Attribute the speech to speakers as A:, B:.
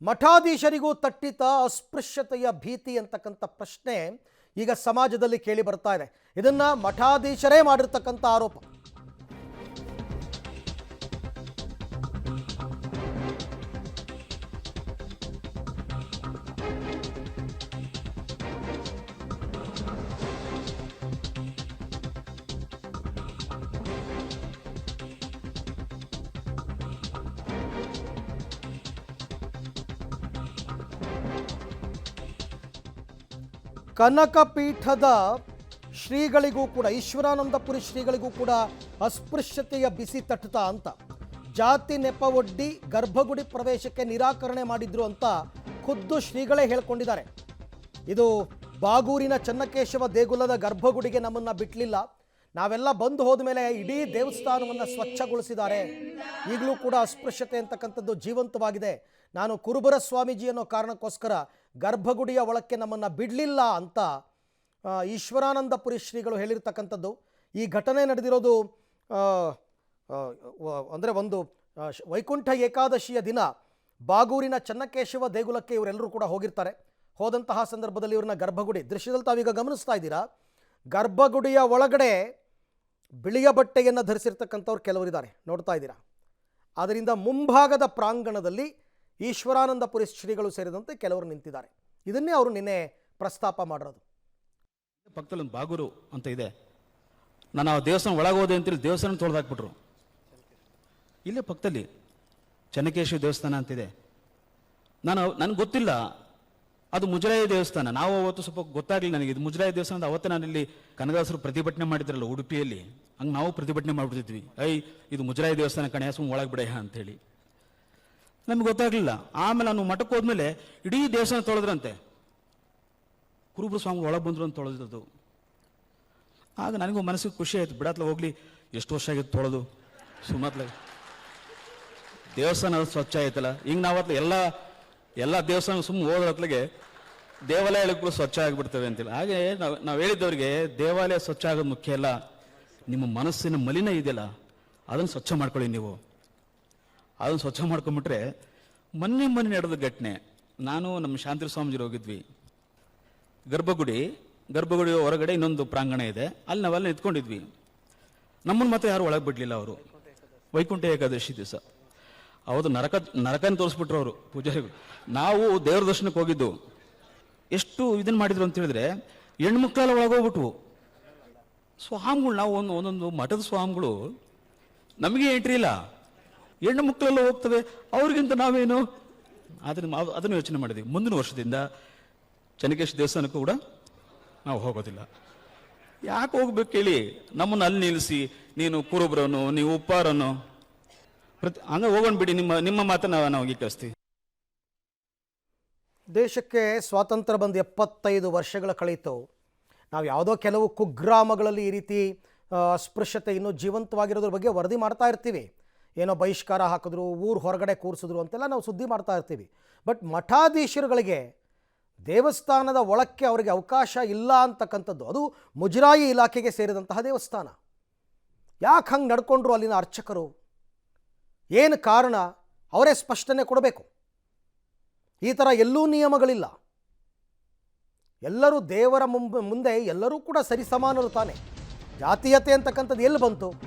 A: ಮಠಾಧೀಶರಿಗೂ ತಟ್ಟಿತ ಅಸ್ಪೃಶ್ಯತೆಯ ಭೀತಿ ಅಂತಕ್ಕಂಥ ಪ್ರಶ್ನೆ ಈಗ ಸಮಾಜದಲ್ಲಿ ಕೇಳಿ ಬರ್ತಾ ಇದೆ. ಇದನ್ನ ಮಠಾಧೀಶರೇ ಮಾಡಿರ್ತಕ್ಕಂಥ ಆರೋಪ. ಕನಕಪೀಠದ ಶ್ರೀಗಳಿಗೂ ಕೂಡ, ಈಶ್ವರಾನಂದಪುರಿ ಶ್ರೀಗಳಿಗೂ ಕೂಡ ಅಸ್ಪೃಶ್ಯತೆಯ ಬಿಸಿ ತಟ್ಟುತ್ತಾ ಅಂತ, ಜಾತಿ ನೆಪ ಒಡ್ಡಿ ಗರ್ಭಗುಡಿ ಪ್ರವೇಶಕ್ಕೆ ನಿರಾಕರಣೆ ಮಾಡಿದ್ರು ಅಂತ ಖುದ್ದು ಶ್ರೀಗಳೇ ಹೇಳ್ಕೊಂಡಿದ್ದಾರೆ. ಇದು ಬಾಗೂರಿನ ಚನ್ನಕೇಶವ ದೇಗುಲದ ಗರ್ಭಗುಡಿಗೆ ನಮ್ಮನ್ನು ಬಿಟ್ಟಲಿಲ್ಲ, ನಾವೆಲ್ಲ ಬಂದು ಹೋದ ಮೇಲೆ ಇಡೀ ದೇವಸ್ಥಾನವನ್ನು ಸ್ವಚ್ಛಗೊಳಿಸಿದ್ದಾರೆ. ಈಗಲೂ ಕೂಡ ಅಸ್ಪೃಶ್ಯತೆ ಅಂತಕ್ಕಂಥದ್ದು ಜೀವಂತವಾಗಿದೆ. ನಾನು ಕುರುಬರ ಸ್ವಾಮೀಜಿ ಅನ್ನೋ ಕಾರಣಕ್ಕೋಸ್ಕರ ಗರ್ಭಗುಡಿಯ ಒಳಕ್ಕೆ ನಮ್ಮನ್ನು ಬಿಡಲಿಲ್ಲ ಅಂತ ಈಶ್ವರಾನಂದಪುರಿ ಶ್ರೀಗಳು ಹೇಳಿರ್ತಕ್ಕಂಥದ್ದು. ಈ ಘಟನೆ ನಡೆದಿರೋದು ಅಂದರೆ ಒಂದು ವೈಕುಂಠ ಏಕಾದಶಿಯ ದಿನ ಬಾಗೂರಿನ ಚನ್ನಕೇಶವ ದೇಗುಲಕ್ಕೆ ಇವರೆಲ್ಲರೂ ಕೂಡ ಹೋಗಿರ್ತಾರೆ. ಹೋದಂತಹ ಸಂದರ್ಭದಲ್ಲಿ ಇವ್ರನ್ನ ಗರ್ಭಗುಡಿ ದೃಶ್ಯದಲ್ಲಿ ತಾವೀಗ ಗಮನಿಸ್ತಾ ಇದ್ದೀರಾ. ಗರ್ಭಗುಡಿಯ ಒಳಗಡೆ ಬಿಳಿಯ ಬಟ್ಟೆಯನ್ನು ಧರಿಸಿರ್ತಕ್ಕಂಥವ್ರು ಕೆಲವರಿದ್ದಾರೆ, ನೋಡ್ತಾ ಇದ್ದೀರಾ. ಅದರಿಂದ ಮುಂಭಾಗದ ಪ್ರಾಂಗಣದಲ್ಲಿ ಈಶ್ವರಾನಂದಪುರಿ ಶ್ರೀಗಳು ಸೇರಿದಂತೆ ಕೆಲವರು ನಿಂತಿದ್ದಾರೆ. ಇದನ್ನೇ ಅವರು ನಿನ್ನೆ ಪ್ರಸ್ತಾಪ ಮಾಡಿರೋದು.
B: ಪಕ್ಕದಲ್ಲಿ ಒಂದು ಬಾಗೂರು ಅಂತ ಇದೆ, ನಾನು ಆ ದೇವಸ್ಥಾನ ಒಳಗೋದೆ ಅಂತೇಳಿ ದೇವಸ್ಥಾನ ತೊಳೆದಾಕ್ಬಿಟ್ರು. ಇಲ್ಲೇ ಪಕ್ಕದಲ್ಲಿ ಚನ್ನಕೇಶವ ದೇವಸ್ಥಾನ ಅಂತಿದೆ. ನನಗೆ ಗೊತ್ತಿಲ್ಲ ಅದು ಮುಜರಾಯಿ ದೇವಸ್ಥಾನ. ನಾವು ಅವತ್ತು ಸ್ವಲ್ಪ ಗೊತ್ತಾಗಲಿಲ್ಲ ನನಗೆ ಇದು ಮುಜರಾಯಿ ದೇವಸ್ಥಾನದ. ಅವತ್ತೇ ನಾನು ಇಲ್ಲಿ ಕನಕದಾಸರು ಪ್ರತಿಭಟನೆ ಮಾಡಿದ್ರಲ್ಲ ಉಡುಪಿಯಲ್ಲಿ, ಹಂಗೆ ನಾವು ಪ್ರತಿಭಟನೆ ಮಾಡಿಬಿಡ್ತಿದ್ವಿ. ಇದು ಮುಜರಾಯಿ ದೇವಸ್ಥಾನ ಕಣೆ, ಸುಮ್ಮ ಒಳಗೆ ಬಿಡ ಅಂತೇಳಿ ನಮ್ಗೆ ಗೊತ್ತಾಗಲಿಲ್ಲ. ಆಮೇಲೆ ನಾನು ಮಠಕ್ಕೆ ಹೋದ್ಮೇಲೆ ಇಡೀ ದೇವಸ್ಥಾನ ತೊಳೆದ್ರಂತೆ. ಕುರುಬರು ಸ್ವಾಮಿ ಒಳಗೆ ಬಂದ್ರು ಅಂತ ತೊಳೆದಿದ್ದು. ಆಗ ನನಗೂ ಮನಸ್ಸಿಗೆ ಖುಷಿ ಆಯ್ತು, ಬಿಡತ್ಲ ಹೋಗ್ಲಿ, ಎಷ್ಟು ವರ್ಷ ಆಗಿತ್ತು ತೊಳೆದು, ಸುಮ್ಮತ್ಲ ದೇವಸ್ಥಾನ ಸ್ವಚ್ಛ ಆಯ್ತಲ್ಲ. ಈಗ ನಾವತ್ಲ ಎಲ್ಲ ದೇವಸ್ಥಾನ ಸುಮ್ಮನೆ ಹೋದ್ರತ್ಲಗೆ ದೇವಾಲಯಗಳು ಕೂಡ ಸ್ವಚ್ಛ ಆಗಿಬಿಡ್ತವೆ ಅಂತಿಲ್ಲ. ಹಾಗೆ ನಾವು ಹೇಳಿದ್ದವ್ರಿಗೆ ದೇವಾಲಯ ಸ್ವಚ್ಛ ಆಗೋದು ಮುಖ್ಯ ಅಲ್ಲ, ನಿಮ್ಮ ಮನಸ್ಸಿನ ಮಲಿನ ಇದೆಯಲ್ಲ ಅದನ್ನು ಸ್ವಚ್ಛ ಮಾಡ್ಕೊಳ್ಳಿ. ನೀವು ಅದನ್ನು ಸ್ವಚ್ಛ ಮಾಡ್ಕೊಂಬಿಟ್ರೆ ಮೊನ್ನೆ ನಡೆದ ಘಟನೆ. ನಾನು ನಮ್ಮ ಶಾಂತಿ ಸ್ವಾಮೀಜಿರು ಹೋಗಿದ್ವಿ ಗರ್ಭಗುಡಿ ಹೊರಗಡೆ ಇನ್ನೊಂದು ಪ್ರಾಂಗಣ ಇದೆ, ಅಲ್ಲಿ ನಾವೆಲ್ಲ ನಿಂತ್ಕೊಂಡಿದ್ವಿ. ನಮ್ಮನ್ನು ಮಾತ್ರ ಯಾರು ಒಳಗೆ ಬಿಡಲಿಲ್ಲ. ಅವರು ವೈಕುಂಠ ಏಕಾದಶಿ ದಿವಸ ಹೌದು ನರಕನ ತೋರಿಸ್ಬಿಟ್ರು ಅವರು ಪೂಜಾರಿಗಳು. ನಾವು ದೇವ್ರ ದರ್ಶನಕ್ಕೆ ಹೋಗಿದ್ದು. ಎಷ್ಟು ಇದನ್ನು ಮಾಡಿದ್ರು ಅಂತ ಹೇಳಿದ್ರೆ, ಹೆಣ್ಮಕ್ಳೆಲ್ಲ ಒಳಗೋಗ್ಬಿಟ್ವು. ಸ್ವಾಮಿಗಳು, ನಾವು ಒಂದೊಂದು ಮಠದ ಸ್ವಾಮಿಗಳು ನಮಗೆ ಎಂಟ್ರಿ ಇಲ್ಲ, ಹೆಣ್ಣು ಮಕ್ಕಳೆಲ್ಲ ಹೋಗ್ತವೆ, ಅವ್ರಿಗಿಂತ ನಾವೇನು. ಅದನ್ನು ಯೋಚನೆ ಮಾಡಿದ್ವಿ. ಮುಂದಿನ ವರ್ಷದಿಂದ ಚನ್ನಕೇಶವ ದೇವಸ್ಥಾನಕ್ಕೂ ಕೂಡ ನಾವು ಹೋಗೋದಿಲ್ಲ. ಯಾಕೆ ಹೋಗ್ಬೇಕು ಹೇಳಿ? ನಮ್ಮನ್ನು ಅಲ್ಲಿ ನಿಲ್ಲಿಸಿ ನೀನು ಕುರುಬ್ರನು, ನೀವು ಉಪ್ಪಾರನು, ಹಂಗ ಹೋಗೋಣ ಬಿಡಿ, ನಿಮ್ಮ ಮಾತನ್ನ ನಾವು ಗೀಕರಿಸ್ತೀವಿ.
A: ದೇಶಕ್ಕೆ ಸ್ವಾತಂತ್ರ್ಯ ಬಂದು 75 ವರ್ಷಗಳ ಕಳೀತು. ನಾವು ಯಾವುದೋ ಕೆಲವು ಕುಗ್ರಾಮಗಳಲ್ಲಿ ಈ ರೀತಿ ಅಸ್ಪೃಶ್ಯತೆ ಇನ್ನೂ ಜೀವಂತವಾಗಿರೋದ್ರ ಬಗ್ಗೆ ವರದಿ ಮಾಡ್ತಾ ಇರ್ತೀವಿ. ಏನೋ ಬಹಿಷ್ಕಾರ ಹಾಕಿದ್ರು, ಊರು ಹೊರಗಡೆ ಕೂರಿಸಿದ್ರು ಅಂತೆಲ್ಲ ನಾವು ಸುದ್ದಿ ಮಾಡ್ತಾ ಇರ್ತೀವಿ. ಬಟ್ ಮಠಾಧೀಶರುಗಳಿಗೆ ದೇವಸ್ಥಾನದ ಒಳಕ್ಕೆ ಅವರಿಗೆ ಅವಕಾಶ ಇಲ್ಲ ಅಂತಕ್ಕಂಥದ್ದು, ಅದು ಮುಜರಾಯಿ ಇಲಾಖೆಗೆ ಸೇರಿದಂತಹ ದೇವಸ್ಥಾನ. ಯಾಕೆ ಹಂಗೆ ನಡ್ಕೊಂಡ್ರು ಅಲ್ಲಿನ ಅರ್ಚಕರು? ಏನು ಕಾರಣ? ಅವರೇ ಸ್ಪಷ್ಟನೆ ಕೊಡಬೇಕು. ಈ ಥರ ಎಲ್ಲೂ ನಿಯಮಗಳಿಲ್ಲ. ಎಲ್ಲರೂ ದೇವರ ಮುಂದೆ ಎಲ್ಲರೂ ಕೂಡ ಸರಿಸಮಾನರು ತಾನೆ. ಜಾತೀಯತೆ ಅಂತಕ್ಕಂಥದ್ದು ಎಲ್ಲಿ ಬಂತು?